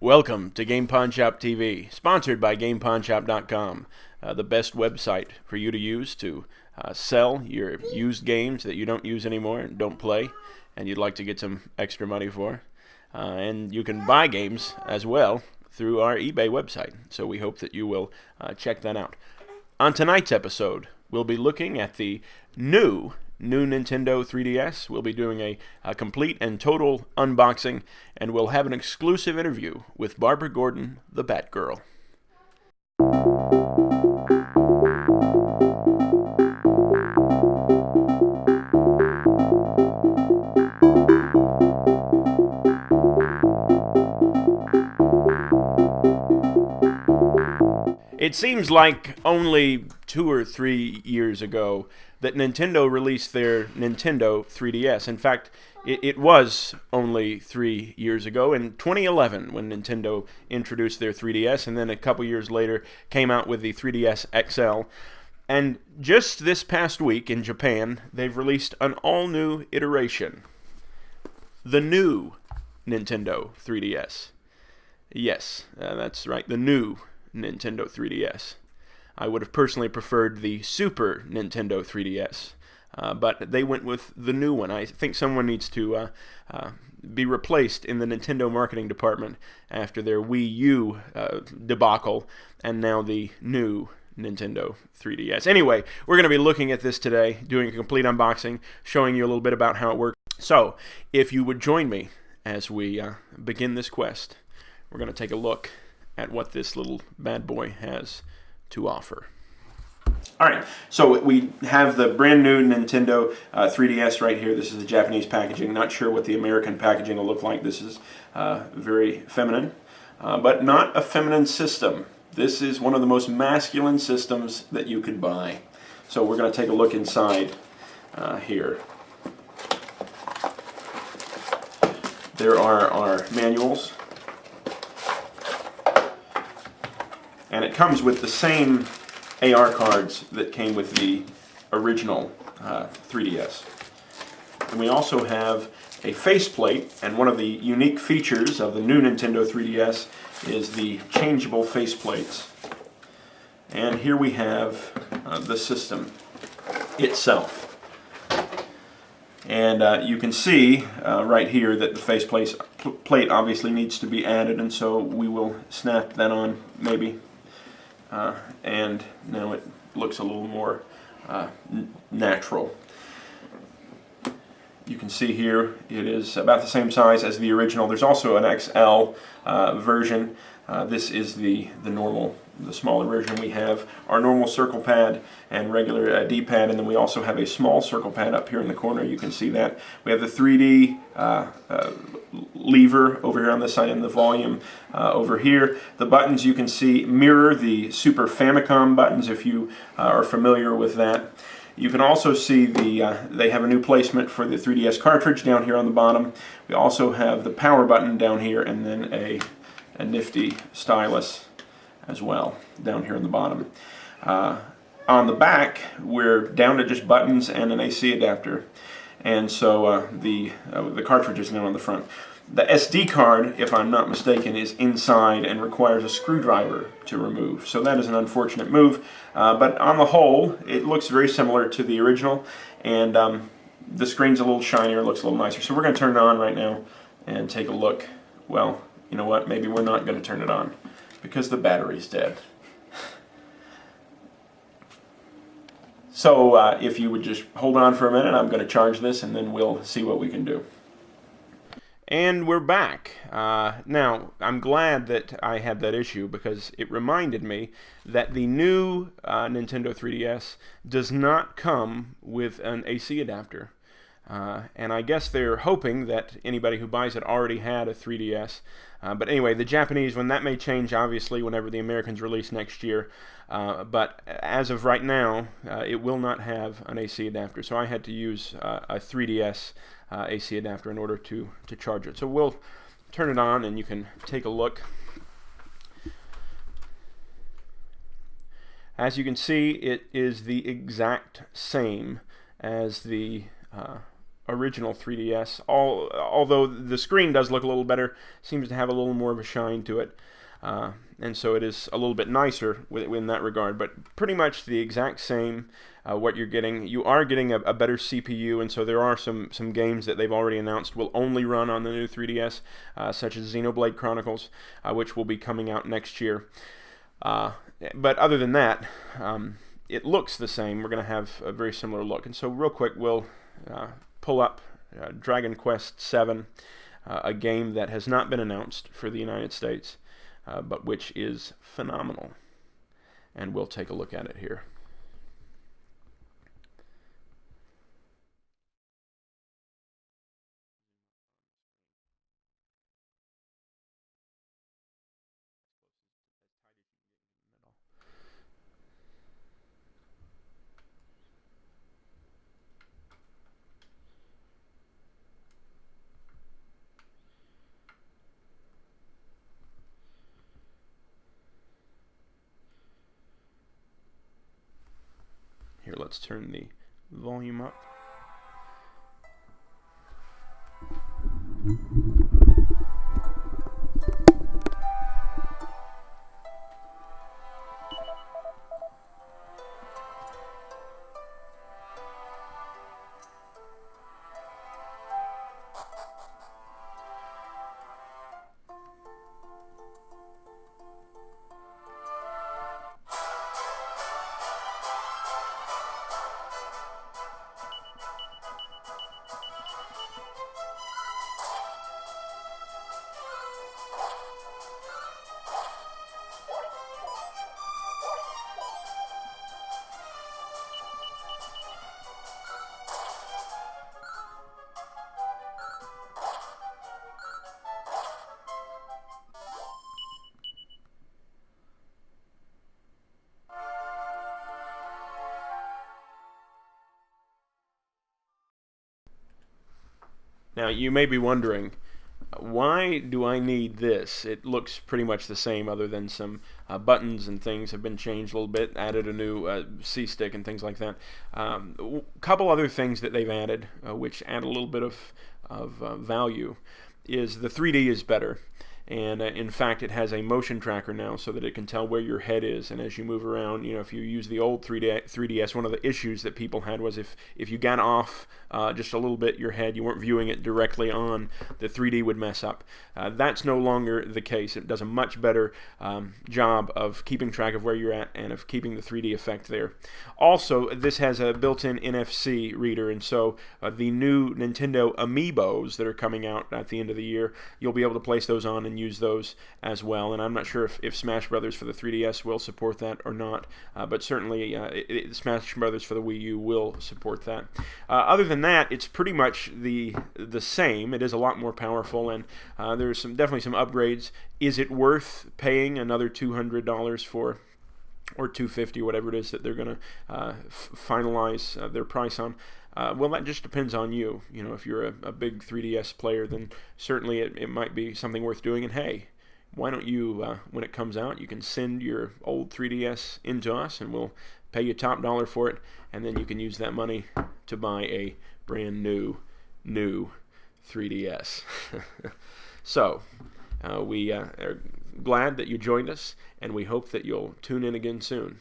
Welcome to Game Pawn Shop TV, sponsored by GamePawnshop.com, the best website for you to use to sell your used games that you don't use anymore and don't play, and you'd like to get some extra money for. And you can buy games as well through our eBay website, so we hope that you will check that out. On tonight's episode, we'll be looking at the new Nintendo 3DS. We'll be doing a complete and total unboxing, and we'll have an exclusive interview with Barbara Gordon, the Batgirl. It seems like only 2 or 3 years ago that Nintendo released their Nintendo 3DS. In fact, it was only 3 years ago, in 2011, when Nintendo introduced their 3DS, and then a couple years later came out with the 3DS XL. And just this past week in Japan, they've released an all-new iteration. The new Nintendo 3DS. Yes, that's right, the new Nintendo 3DS. I would have personally preferred the Super Nintendo 3DS, but they went with the new one. I think someone needs to be replaced in the Nintendo marketing department after their Wii U debacle, and now the new Nintendo 3DS. Anyway, we're going to be looking at this today, doing a complete unboxing, showing you a little bit about how it works. So, if you would join me as we begin this quest, we're going to take a look at what this little bad boy has to offer. Alright, so we have the brand new Nintendo 3DS right here. This is the Japanese packaging. Not sure what the American packaging will look like. This is very feminine, but not a feminine system. This is one of the most masculine systems that you could buy. So we're going to take a look inside here. There are our manuals. And it comes with the same AR cards that came with the original 3DS. And we also have a faceplate, and one of the unique features of the new Nintendo 3DS is the changeable faceplates. And here we have the system itself. And you can see right here that the faceplate obviously needs to be added, and so we will snap that on maybe. And now it looks a little more natural. You can see here it is about the same size as the original. There's also an XL version. This is the normal, the smaller version. We have our normal circle pad and regular D-pad, and then we also have a small circle pad up here in the corner. You can see that. We have the 3D lever over here on this side and the volume over here. The buttons you can see mirror the Super Famicom buttons if you are familiar with that. You can also see they have a new placement for the 3DS cartridge down here on the bottom. We also have the power button down here, and then a nifty stylus as well down here on the bottom. On the back, we're down to just buttons and an AC adapter. And so the cartridge is now on the front. The SD card, if I'm not mistaken, is inside and requires a screwdriver to remove. So that is an unfortunate move. But on the whole, it looks very similar to the original. And the screen's a little shinier, looks a little nicer. So we're going to turn it on right now and take a look. Well, you know what? Maybe we're not going to turn it on because the battery's dead. So if you would just hold on for a minute, I'm going to charge this and then we'll see what we can do. And we're back. Now, I'm glad that I had that issue because it reminded me that the new Nintendo 3DS does not come with an AC adapter. And I guess they're hoping that anybody who buys it already had a 3DS. But anyway, the Japanese, when that may change, obviously, whenever the Americans release next year. But as of right now, it will not have an AC adapter. So I had to use a 3DS AC adapter in order to charge it. So we'll turn it on and you can take a look. As you can see, it is the exact same as the original 3DS. Although the screen does look a little better, seems to have a little more of a shine to it. And so it is a little bit nicer in that regard, but pretty much the exact same what you're getting. You are getting a better CPU, and so there are some games that they've already announced will only run on the new 3DS, such as Xenoblade Chronicles, which will be coming out next year. But other than that, it looks the same. We're going to have a very similar look. And so real quick, we'll pull up Dragon Quest VII, a game that has not been announced for the United States, but which is phenomenal. And we'll take a look at it here. Here, let's turn the volume up. Now, you may be wondering, why do I need this? It looks pretty much the same, other than some buttons and things have been changed a little bit, added a new C-stick and things like that. A couple other things that they've added, which add a little bit of value, is the 3D is better. And in fact, it has a motion tracker now, so that it can tell where your head is. And as you move around, if you use the old 3DS, one of the issues that people had was if you got off just a little bit your head, you weren't viewing it directly on, the 3D would mess up. That's no longer the case. It does a much better job of keeping track of where you're at and of keeping the 3D effect there. Also, this has a built-in NFC reader, and so the new Nintendo Amiibos that are coming out at the end of the year, you'll be able to place those on and use those as well. And I'm not sure if Smash Brothers for the 3DS will support that or not, but certainly Smash Brothers for the Wii U will support that. Other than that, it's pretty much the same. It is a lot more powerful, and there's definitely some upgrades. Is it worth paying another $200 for, or $250, whatever it is that they're going to finalize their price on? Well, that just depends on you. If you're a big 3DS player, then certainly it might be something worth doing. And hey, why don't you, when it comes out, you can send your old 3DS into us, and we'll pay you top dollar for it, and then you can use that money to buy a brand new 3DS. So, we are glad that you joined us, and we hope that you'll tune in again soon.